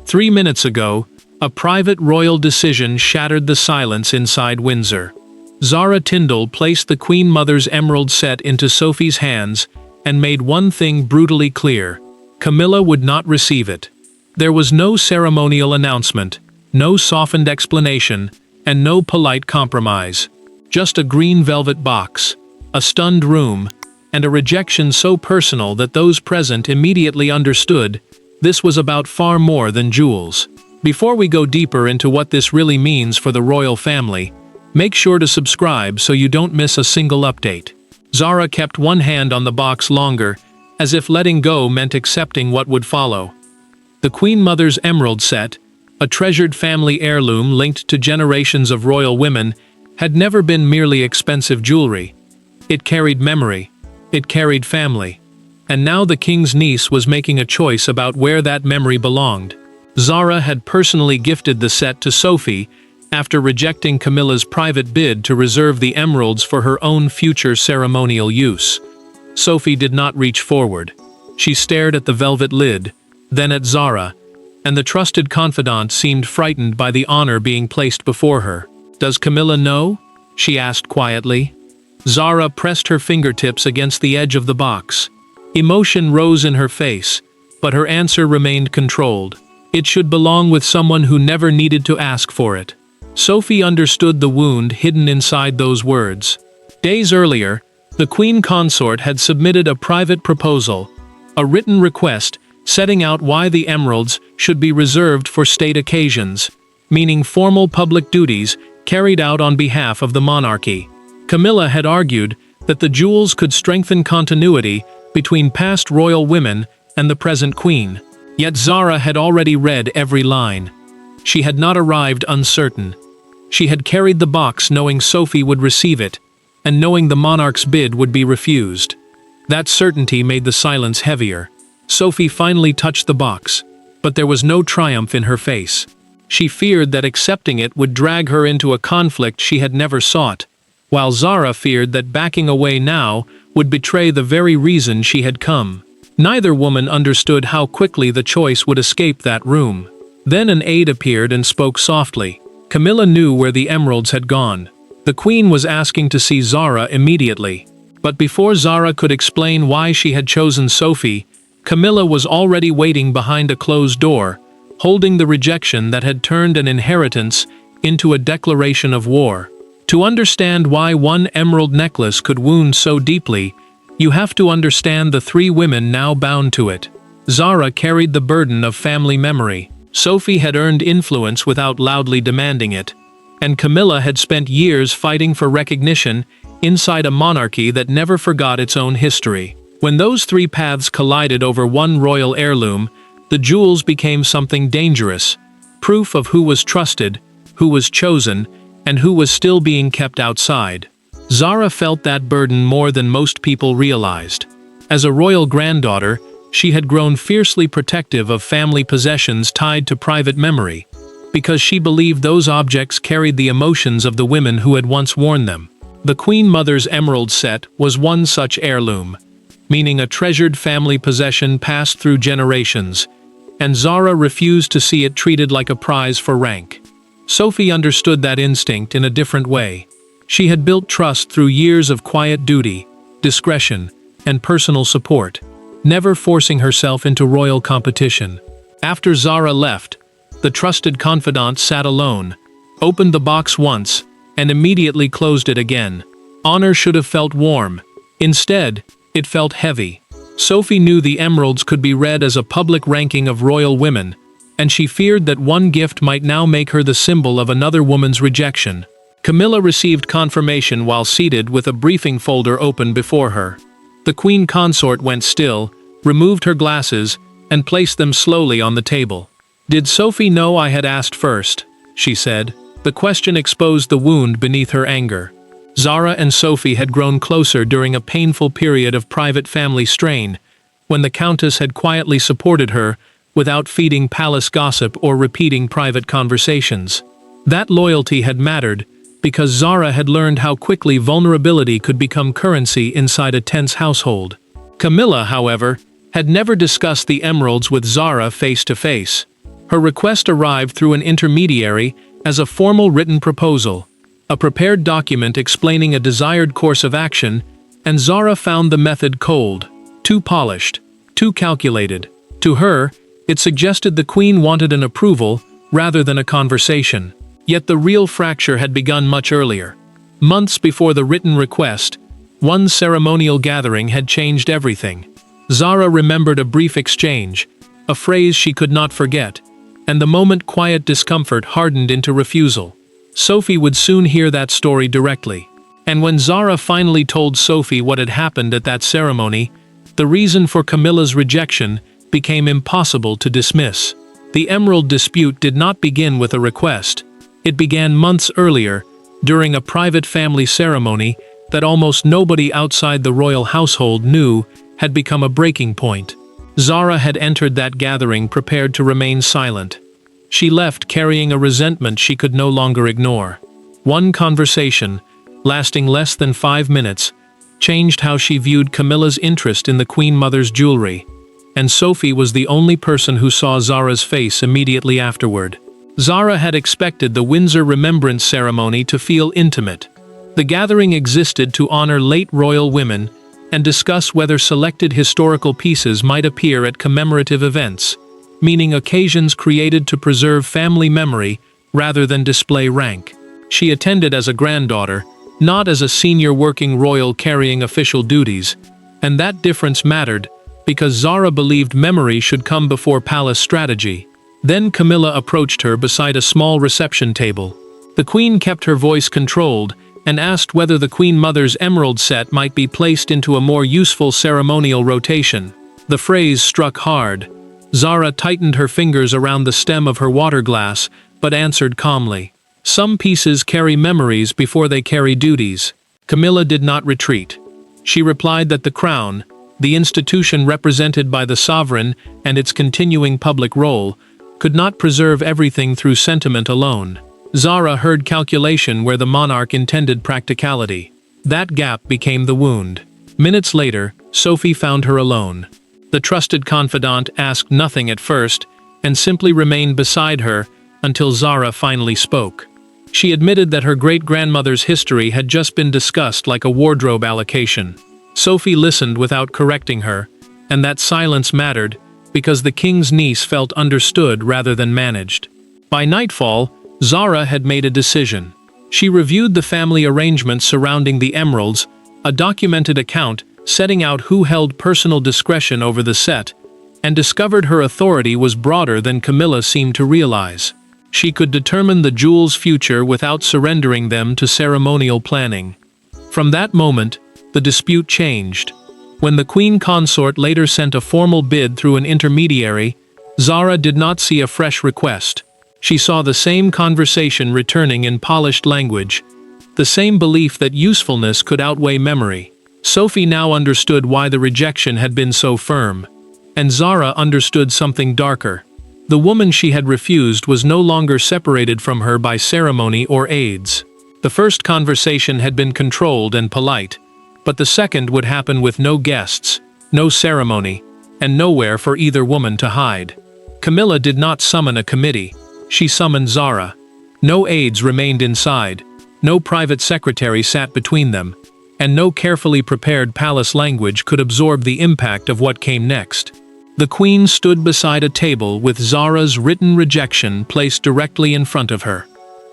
3 minutes ago, a private royal decision shattered the silence inside Windsor. Zara Tindall placed the Queen Mother's emerald set into Sophie's hands and made one thing brutally clear: Camilla would not receive it. There was no ceremonial announcement, no softened explanation, and no polite compromise. Just a green velvet box, a stunned room, and a rejection so personal that those present immediately understood this was about far more than jewels. Before we go deeper into what this really means for the royal family, make sure to subscribe so you don't miss a single update. Zara kept one hand on the box longer, as if letting go meant accepting what would follow. The Queen Mother's emerald set, a treasured family heirloom linked to generations of royal women, had never been merely expensive jewelry. It carried memory. It carried family. And now the king's niece was making a choice about where that memory belonged. Zara had personally gifted the set to Sophie after rejecting Camilla's private bid to reserve the emeralds for her own future ceremonial use. Sophie did not reach forward. She stared at the velvet lid, then at Zara, and the trusted confidant seemed frightened by the honor being placed before her. "Does Camilla know?" she asked quietly. Zara pressed her fingertips against the edge of the box. Emotion rose in her face, but her answer remained controlled. It should belong with someone who never needed to ask for it. Sophie understood the wound hidden inside those words. Days earlier, the Queen Consort had submitted a private proposal, a written request setting out why the emeralds should be reserved for state occasions, meaning formal public duties carried out on behalf of the monarchy. Camilla had argued that the jewels could strengthen continuity between past royal women and the present queen. Yet Zara had already read every line. She had not arrived uncertain. She had carried the box knowing Sophie would receive it, and knowing the monarch's bid would be refused. That certainty made the silence heavier. Sophie finally touched the box, but there was no triumph in her face. She feared that accepting it would drag her into a conflict she had never sought, while Zara feared that backing away now would betray the very reason she had come. Neither woman understood how quickly the choice would escape that room. Then an aide appeared and spoke softly. Camilla knew where the emeralds had gone. The queen was asking to see Zara immediately. But before Zara could explain why she had chosen Sophie, Camilla was already waiting behind a closed door, holding the rejection that had turned an inheritance into a declaration of war. To understand why one emerald necklace could wound so deeply, you have to understand the three women now bound to it. Zara carried the burden of family memory. Sophie had earned influence without loudly demanding it. And Camilla had spent years fighting for recognition inside a monarchy that never forgot its own history. When those three paths collided over one royal heirloom, the jewels became something dangerous, proof of who was trusted, who was chosen, and who was still being kept outside. Zara felt that burden more than most people realized. As a royal granddaughter, she had grown fiercely protective of family possessions tied to private memory, because she believed those objects carried the emotions of the women who had once worn them. The Queen Mother's emerald set was one such heirloom, meaning a treasured family possession passed through generations, and Zara refused to see it treated like a prize for rank. Sophie understood that instinct in a different way. She had built trust through years of quiet duty, discretion, and personal support, never forcing herself into royal competition. After Zara left, the trusted confidant sat alone, opened the box once, and immediately closed it again. Honor should have felt warm. Instead, it felt heavy. Sophie knew the emeralds could be read as a public ranking of royal women, and she feared that one gift might now make her the symbol of another woman's rejection. Camilla received confirmation while seated with a briefing folder open before her. The Queen Consort went still, removed her glasses, and placed them slowly on the table. "Did Sophie know I had asked first?" she said. The question exposed the wound beneath her anger. Zara and Sophie had grown closer during a painful period of private family strain, when the Countess had quietly supported her without feeding palace gossip or repeating private conversations. That loyalty had mattered, because Zara had learned how quickly vulnerability could become currency inside a tense household. Camilla, however, had never discussed the emeralds with Zara face to face. Her request arrived through an intermediary as a formal written proposal, a prepared document explaining a desired course of action, and Zara found the method cold, too polished, too calculated. To her, it suggested the Queen wanted an approval rather than a conversation. Yet the real fracture had begun much earlier. Months before the written request, one ceremonial gathering had changed everything. Zara remembered a brief exchange, a phrase she could not forget, and the moment quiet discomfort hardened into refusal. Sophie would soon hear that story directly. And when Zara finally told Sophie what had happened at that ceremony, the reason for Camilla's rejection became impossible to dismiss. The emerald dispute did not begin with a request. It began months earlier, during a private family ceremony that almost nobody outside the royal household knew had become a breaking point. Zara had entered that gathering prepared to remain silent. She left carrying a resentment she could no longer ignore. One conversation, lasting less than 5 minutes, changed how she viewed Camilla's interest in the Queen Mother's jewelry, and Sophie was the only person who saw Zara's face immediately afterward. Zara had expected the Windsor Remembrance Ceremony to feel intimate. The gathering existed to honor late royal women and discuss whether selected historical pieces might appear at commemorative events, meaning occasions created to preserve family memory rather than display rank. She attended as a granddaughter, not as a senior working royal carrying official duties, and that difference mattered because Zara believed memory should come before palace strategy. Then Camilla approached her beside a small reception table. The Queen kept her voice controlled and asked whether the Queen Mother's emerald set might be placed into a more useful ceremonial rotation. The phrase struck hard. Zara tightened her fingers around the stem of her water glass, but answered calmly. Some pieces carry memories before they carry duties. Camilla did not retreat. She replied that the crown, the institution represented by the sovereign and its continuing public role, could not preserve everything through sentiment alone. Zara heard calculation where the monarch intended practicality. That gap became the wound. Minutes later, Sophie found her alone. The trusted confidant asked nothing at first and simply remained beside her until Zara finally spoke. She admitted that her great-grandmother's history had just been discussed like a wardrobe allocation. Sophie listened without correcting her, and that silence mattered because the king's niece felt understood rather than managed. By nightfall, Zara had made a decision. She reviewed the family arrangements surrounding the emeralds, a documented account setting out who held personal discretion over the set, and discovered her authority was broader than Camilla seemed to realize. She could determine the jewels' future without surrendering them to ceremonial planning. From that moment, the dispute changed. When the queen consort later sent a formal bid through an intermediary, Zara did not see a fresh request. She saw the same conversation returning in polished language, the same belief that usefulness could outweigh memory. Sophie now understood why the rejection had been so firm, and Zara understood something darker. The woman she had refused was no longer separated from her by ceremony or aids. The first conversation had been controlled and polite, but the second would happen with no guests, no ceremony, and nowhere for either woman to hide. Camilla did not summon a committee. She summoned Zara. No aides remained inside, no private secretary sat between them, and no carefully prepared palace language could absorb the impact of what came next. The queen stood beside a table with Zara's written rejection placed directly in front of her.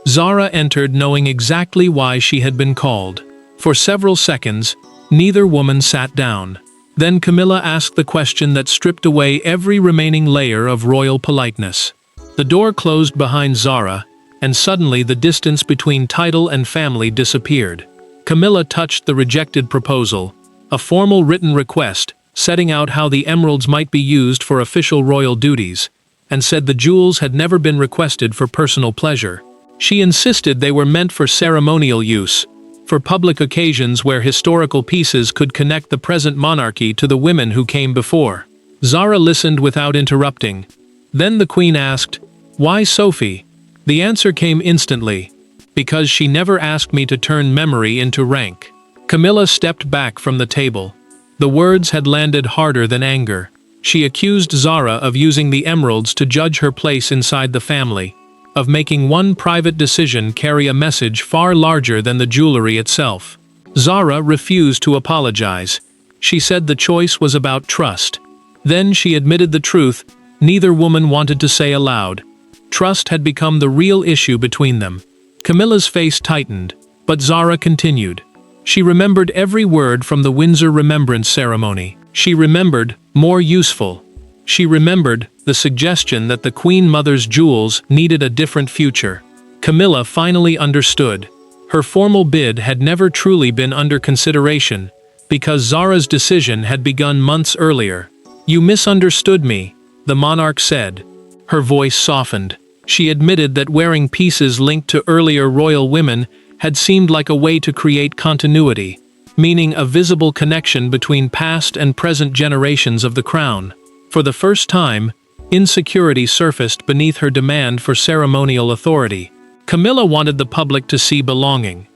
Zara entered knowing exactly why she had been called. For several seconds, neither woman sat down. Then Camilla asked the question that stripped away every remaining layer of royal politeness. The door closed behind Zara, and suddenly the distance between title and family disappeared. Camilla touched the rejected proposal, a formal written request setting out how the emeralds might be used for official royal duties, and said the jewels had never been requested for personal pleasure. She insisted they were meant for ceremonial use, for public occasions where historical pieces could connect the present monarchy to the women who came before. Zara listened without interrupting. Then the queen asked, "Why Sophie?" The answer came instantly. "Because she never asked me to turn memory into rank." Camilla stepped back from the table. The words had landed harder than anger. She accused Zara of using the emeralds to judge her place inside the family, of making one private decision carry a message far larger than the jewelry itself. Zara refused to apologize. She said the choice was about trust. Then she admitted the truth neither woman wanted to say aloud. Trust had become the real issue between them. Camilla's face tightened, but Zara continued. She remembered every word from the Windsor remembrance ceremony. She remembered, more useful. She remembered the suggestion that the Queen Mother's jewels needed a different future. Camilla finally understood. Her formal bid had never truly been under consideration, because Zara's decision had begun months earlier. "You misunderstood me," the monarch said. Her voice softened. She admitted that wearing pieces linked to earlier royal women had seemed like a way to create continuity, meaning a visible connection between past and present generations of the crown. For the first time, insecurity surfaced beneath her demand for ceremonial authority. Camilla wanted the public to see belonging.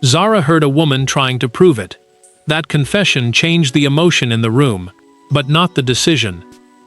Zara heard a woman trying to prove it. That confession changed the emotion in the room, but not the decision.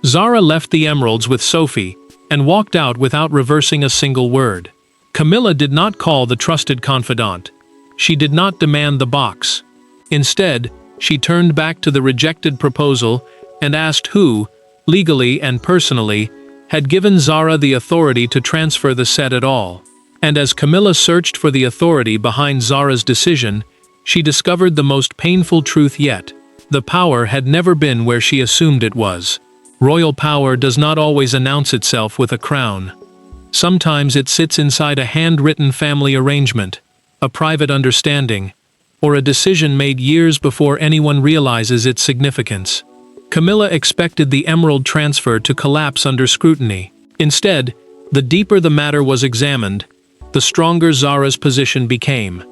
Zara left the emeralds with Sophie and walked out without reversing a single word. Camilla did not call the trusted confidant. She did not demand the box. Instead, she turned back to the rejected proposal and asked who, legally and personally, had given Zara the authority to transfer the set at all. And as Camilla searched for the authority behind Zara's decision, she discovered the most painful truth yet. The power had never been where she assumed it was. Royal power does not always announce itself with a crown. Sometimes it sits inside a handwritten family arrangement, a private understanding, or a decision made years before anyone realizes its significance. Camilla expected the emerald transfer to collapse under scrutiny. Instead, the deeper the matter was examined, the stronger Zara's position became.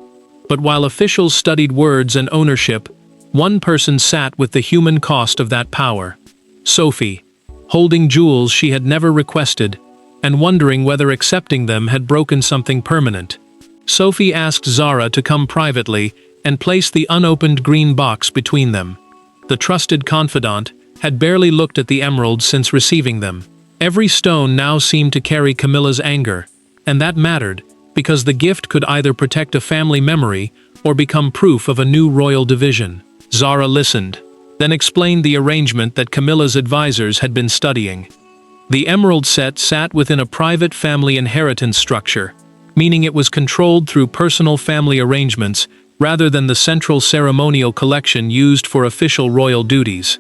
But while officials studied words and ownership, one person sat with the human cost of that power. Sophie, holding jewels she had never requested, and wondering whether accepting them had broken something permanent. Sophie asked Zara to come privately and place the unopened green box between them. The trusted confidant had barely looked at the emeralds since receiving them. Every stone now seemed to carry Camilla's anger, and that mattered, because the gift could either protect a family memory or become proof of a new royal division. Zara listened, then explained the arrangement that Camilla's advisors had been studying. The emerald set sat within a private family inheritance structure, meaning it was controlled through personal family arrangements rather than the central ceremonial collection used for official royal duties.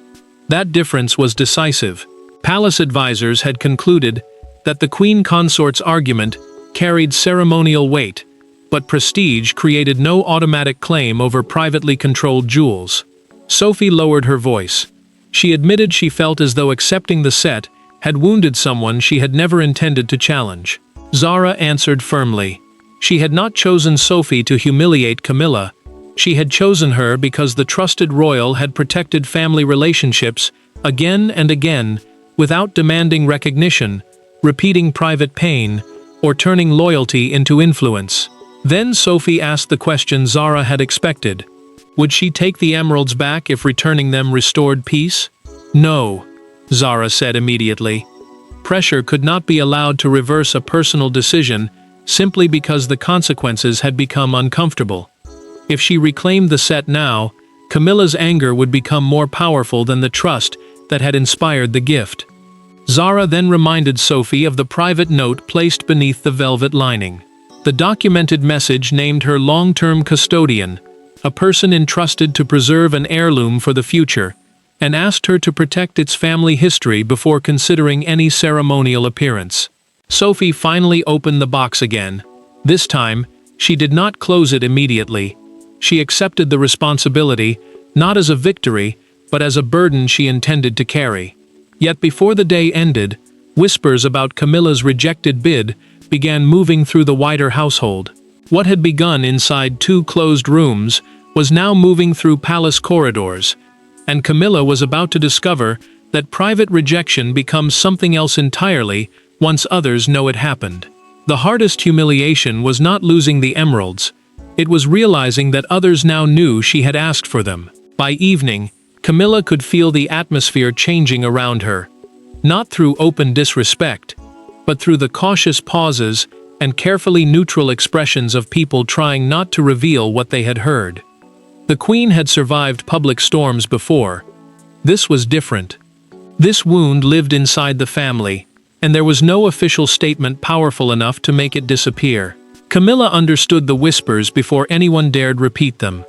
That difference was decisive. Palace advisors had concluded that the queen consort's argument carried ceremonial weight, but prestige created no automatic claim over privately controlled jewels. Sophie lowered her voice. She admitted she felt as though accepting the set had wounded someone she had never intended to challenge. Zara answered firmly. She had not chosen Sophie to humiliate Camilla. She had chosen her because the trusted royal had protected family relationships again and again without demanding recognition, repeating private pain, or turning loyalty into influence. Then Sophie asked the question Zara had expected. Would she take the emeralds back if returning them restored peace? No, Zara said immediately. Pressure could not be allowed to reverse a personal decision simply because the consequences had become uncomfortable. If she reclaimed the set now, Camilla's anger would become more powerful than the trust that had inspired the gift. Zara then reminded Sophie of the private note placed beneath the velvet lining. The documented message named her long-term custodian, a person entrusted to preserve an heirloom for the future, and asked her to protect its family history before considering any ceremonial appearance. Sophie finally opened the box again. This time, she did not close it immediately. She accepted the responsibility, not as a victory, but as a burden she intended to carry. Yet before the day ended, whispers about Camilla's rejected bid began moving through the wider household. What had begun inside 2 closed rooms was now moving through palace corridors, and Camilla was about to discover that private rejection becomes something else entirely once others know it happened. The hardest humiliation was not losing the emeralds. It was realizing that others now knew she had asked for them. By evening, Camilla could feel the atmosphere changing around her, not through open disrespect, but through the cautious pauses and carefully neutral expressions of people trying not to reveal what they had heard. The Queen had survived public storms before. This was different. This wound lived inside the family, and there was no official statement powerful enough to make it disappear. Camilla understood the whispers before anyone dared repeat them.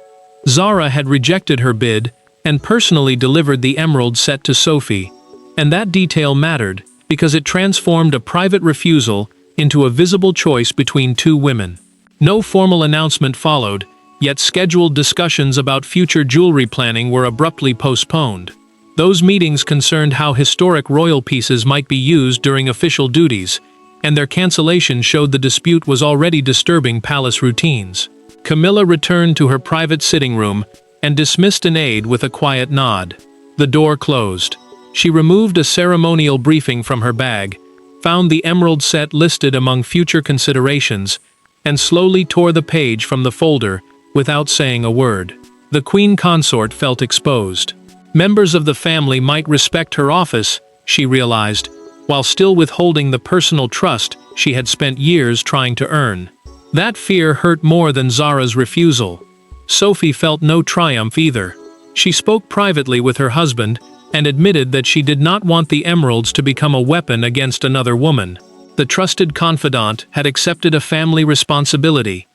Zara had rejected her bid and personally delivered the emerald set to Sophie, and that detail mattered because it transformed a private refusal into a visible choice between two women. No formal announcement followed, yet scheduled discussions about future jewelry planning were abruptly postponed. Those meetings concerned how historic royal pieces might be used during official duties, and their cancellation showed the dispute was already disturbing palace routines. Camilla returned to her private sitting room and dismissed an aide with a quiet nod. The door closed. She removed a ceremonial briefing from her bag, found the emerald set listed among future considerations, and slowly tore the page from the folder without saying a word. The Queen Consort felt exposed. Members of the family might respect her office, she realized, while still withholding the personal trust she had spent years trying to earn. That fear hurt more than Zara's refusal. Sophie felt no triumph either. She spoke privately with her husband and admitted that she did not want the emeralds to become a weapon against another woman. The trusted confidant had accepted a family responsibility.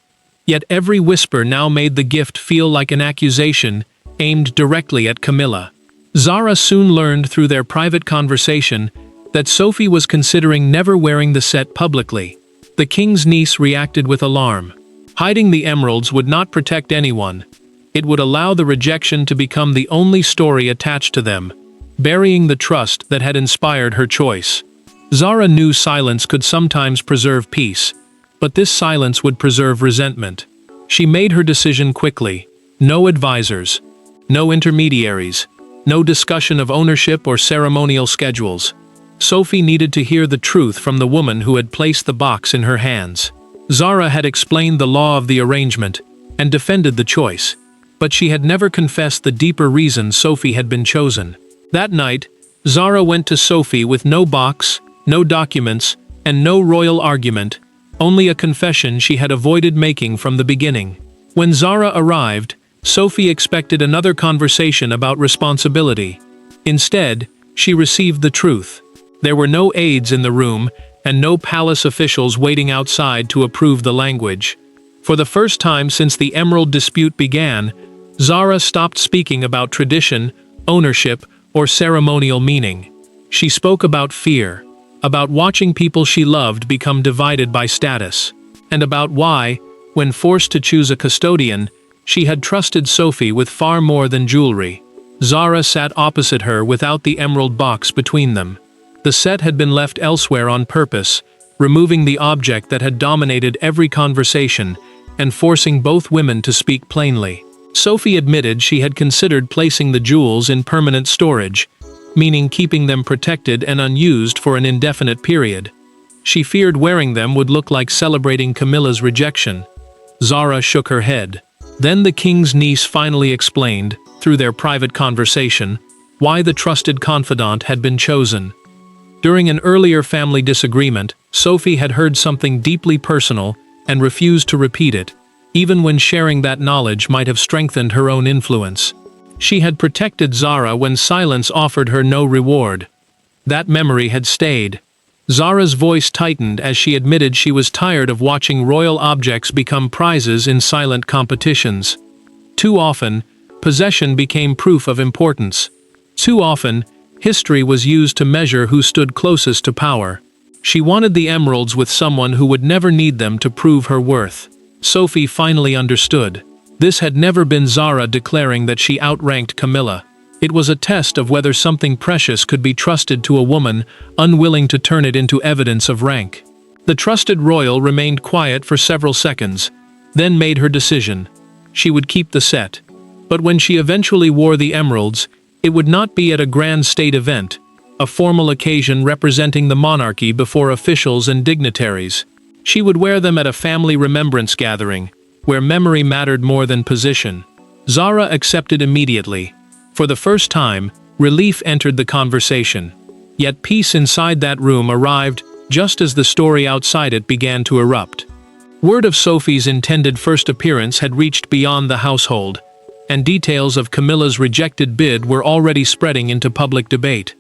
Yet every whisper now made the gift feel like an accusation aimed directly at Camilla. Zara soon learned through their private conversation that Sophie was considering never wearing the set publicly. The king's niece reacted with alarm. Hiding the emeralds would not protect anyone. It would allow the rejection to become the only story attached to them, burying the trust that had inspired her choice. Zara knew silence could sometimes preserve peace, but this silence would preserve resentment. She made her decision quickly. No advisors, no intermediaries, no discussion of ownership or ceremonial schedules. Sophie needed to hear the truth from the woman who had placed the box in her hands. Zara had explained the law of the arrangement and defended the choice, but she had never confessed the deeper reason Sophie had been chosen. That night, Zara went to Sophie with no box, no documents, and no royal argument, only a confession she had avoided making from the beginning. When Zara arrived, Sophie expected another conversation about responsibility. Instead, she received the truth. There were no aides in the room, and no palace officials waiting outside to approve the language. For the first time since the emerald dispute began, Zara stopped speaking about tradition, ownership, or ceremonial meaning. She spoke about fear, about watching people she loved become divided by status, and about why, when forced to choose a custodian, she had trusted Sophie with far more than jewelry. Zara sat opposite her without the emerald box between them. The set had been left elsewhere on purpose, removing the object that had dominated every conversation and forcing both women to speak plainly. Sophie admitted she had considered placing the jewels in permanent storage, meaning keeping them protected and unused for an indefinite period. She feared wearing them would look like celebrating Camilla's rejection. Zara shook her head. Then the king's niece finally explained, through their private conversation, why the trusted confidant had been chosen. During an earlier family disagreement, Sophie had heard something deeply personal and refused to repeat it, even when sharing that knowledge might have strengthened her own influence. She had protected Zara when silence offered her no reward. That memory had stayed. Zara's voice tightened as she admitted she was tired of watching royal objects become prizes in silent competitions. Too often, possession became proof of importance. Too often, history was used to measure who stood closest to power. She wanted the emeralds with someone who would never need them to prove her worth. Sophie finally understood. This had never been Zara declaring that she outranked Camilla. It was a test of whether something precious could be trusted to a woman unwilling to turn it into evidence of rank. The trusted royal remained quiet for several seconds, then made her decision. She would keep the set. But when she eventually wore the emeralds, it would not be at a grand state event, a formal occasion representing the monarchy before officials and dignitaries. She would wear them at a family remembrance gathering, where memory mattered more than position. Zara accepted immediately. For the first time, relief entered the conversation. Yet peace inside that room arrived just as the story outside it began to erupt. Word of Sophie's intended first appearance had reached beyond the household, and details of Camilla's rejected bid were already spreading into public debate.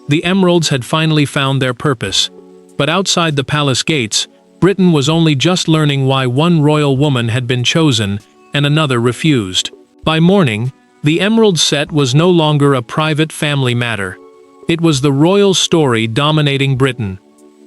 The emeralds had finally found their purpose, but outside the palace gates, Britain was only just learning why one royal woman had been chosen and another refused. By morning, the emerald set was no longer a private family matter. It was the royal story dominating Britain.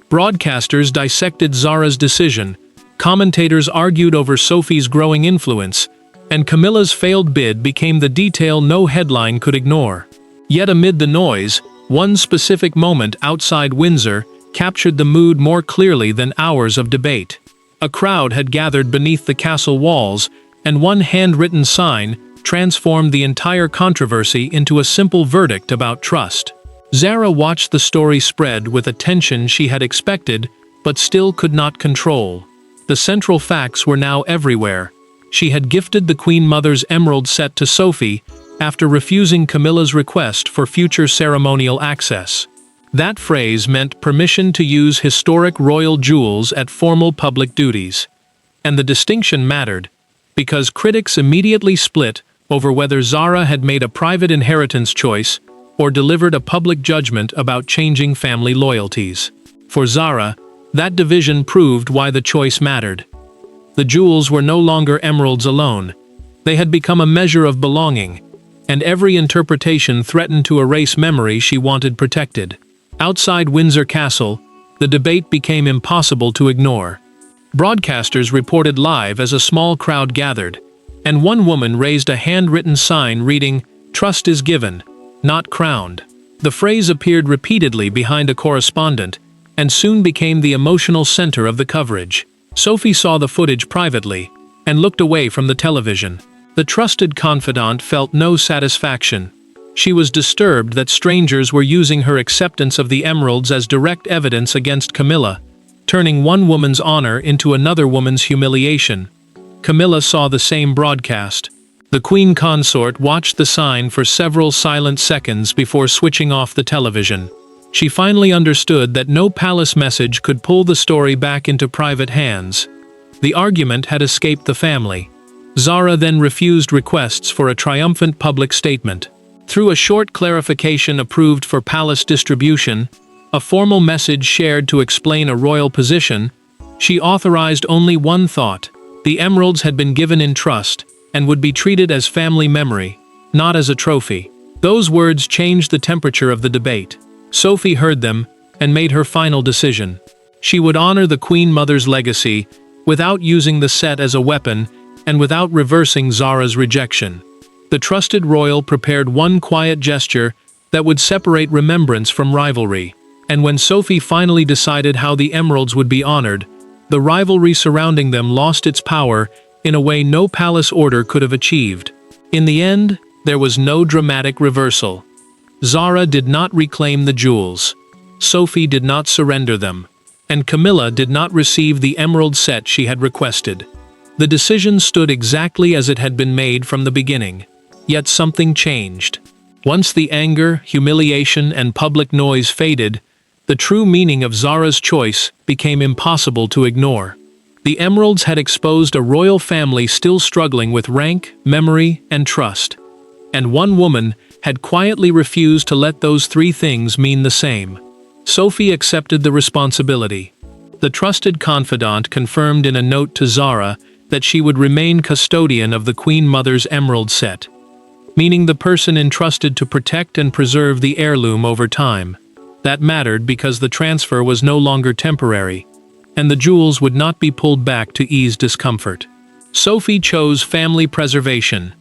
Broadcasters dissected Zara's decision, commentators argued over Sophie's growing influence, and Camilla's failed bid became the detail no headline could ignore. Yet amid the noise, one specific moment outside Windsor captured the mood more clearly than hours of debate. A crowd had gathered beneath the castle walls, and one handwritten sign transformed the entire controversy into a simple verdict about trust. Zara watched the story spread with a tension she had expected, but still could not control. The central facts were now everywhere. She had gifted the Queen Mother's emerald set to Sophie after refusing Camilla's request for future ceremonial access. That phrase meant permission to use historic royal jewels at formal public duties. And the distinction mattered, because critics immediately split over whether Zara had made a private inheritance choice or delivered a public judgment about changing family loyalties. For Zara, that division proved why the choice mattered. The jewels were no longer emeralds alone. They had become a measure of belonging, and every interpretation threatened to erase memory she wanted protected. Outside Windsor Castle, the debate became impossible to ignore. Broadcasters reported live as a small crowd gathered, and one woman raised a handwritten sign reading, "Trust is given, not crowned." The phrase appeared repeatedly behind a correspondent, and soon became the emotional center of the coverage. Sophie saw the footage privately, and looked away from the television. The trusted confidant felt no satisfaction. She was disturbed that strangers were using her acceptance of the emeralds as direct evidence against Camilla, turning one woman's honor into another woman's humiliation. Camilla saw the same broadcast. The Queen Consort watched the sign for several silent seconds before switching off the television. She finally understood that no palace message could pull the story back into private hands. The argument had escaped the family. Zara then refused requests for a triumphant public statement. Through a short clarification approved for palace distribution, a formal message shared to explain a royal position, she authorized only one thought: the emeralds had been given in trust, and would be treated as family memory, not as a trophy. Those words changed the temperature of the debate. Sophie heard them, and made her final decision. She would honor the Queen Mother's legacy, without using the set as a weapon, and without reversing Zara's rejection. The trusted royal prepared one quiet gesture that would separate remembrance from rivalry. And when Sophie finally decided how the emeralds would be honored, the rivalry surrounding them lost its power in a way no palace order could have achieved. In the end, there was no dramatic reversal. Zara did not reclaim the jewels. Sophie did not surrender them. And Camilla did not receive the emerald set she had requested. The decision stood exactly as it had been made from the beginning. Yet something changed. Once the anger, humiliation, and public noise faded, the true meaning of Zara's choice became impossible to ignore. The emeralds had exposed a royal family still struggling with rank, memory, and trust. And one woman had quietly refused to let those three things mean the same. Sophie accepted the responsibility. The trusted confidant confirmed in a note to Zara that she would remain custodian of the Queen Mother's emerald set, meaning the person entrusted to protect and preserve the heirloom over time. That mattered because the transfer was no longer temporary, and the jewels would not be pulled back to ease discomfort. Sophie chose family preservation.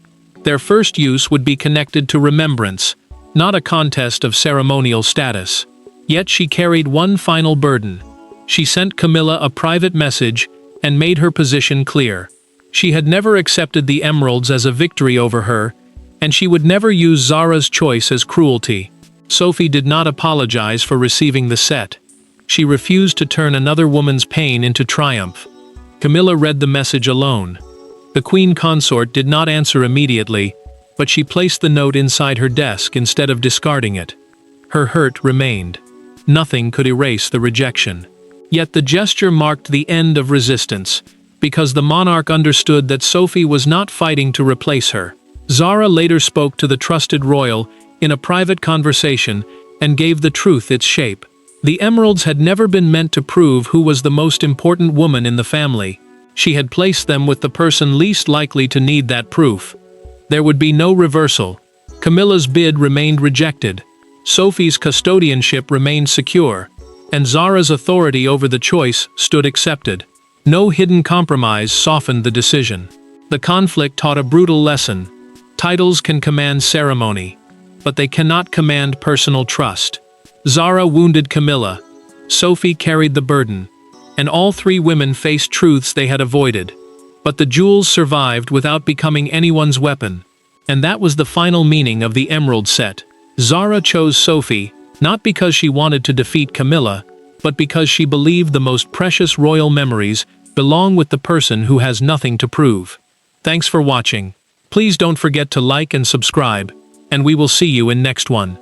Their first use would be connected to remembrance, not a contest of ceremonial status. Yet she carried one final burden. She sent Camilla a private message and made her position clear. She had never accepted the emeralds as a victory over her, and she would never use Zara's choice as cruelty. Sophie did not apologize for receiving the set. She refused to turn another woman's pain into triumph. Camilla read the message alone. The Queen Consort did not answer immediately, but she placed the note inside her desk instead of discarding it. Her hurt remained. Nothing could erase the rejection. Yet the gesture marked the end of resistance, because the monarch understood that Sophie was not fighting to replace her. Zara later spoke to the trusted royal in a private conversation and gave the truth its shape. The emeralds had never been meant to prove who was the most important woman in the family. She had placed them with the person least likely to need that proof. There would be no reversal. Camilla's bid remained rejected. Sophie's custodianship remained secure, and Zara's authority over the choice stood accepted. No hidden compromise softened the decision. The conflict taught a brutal lesson. Titles can command ceremony, but they cannot command personal trust. Zara wounded Camilla. Sophie carried the burden, and all three women faced truths they had avoided. But the jewels survived without becoming anyone's weapon. And that was the final meaning of the emerald set. Zara chose Sophie, not because she wanted to defeat Camilla, but because she believed the most precious royal memories belong with the person who has nothing to prove. Thanks for watching. Please don't forget to like and subscribe, and we will see you in next one.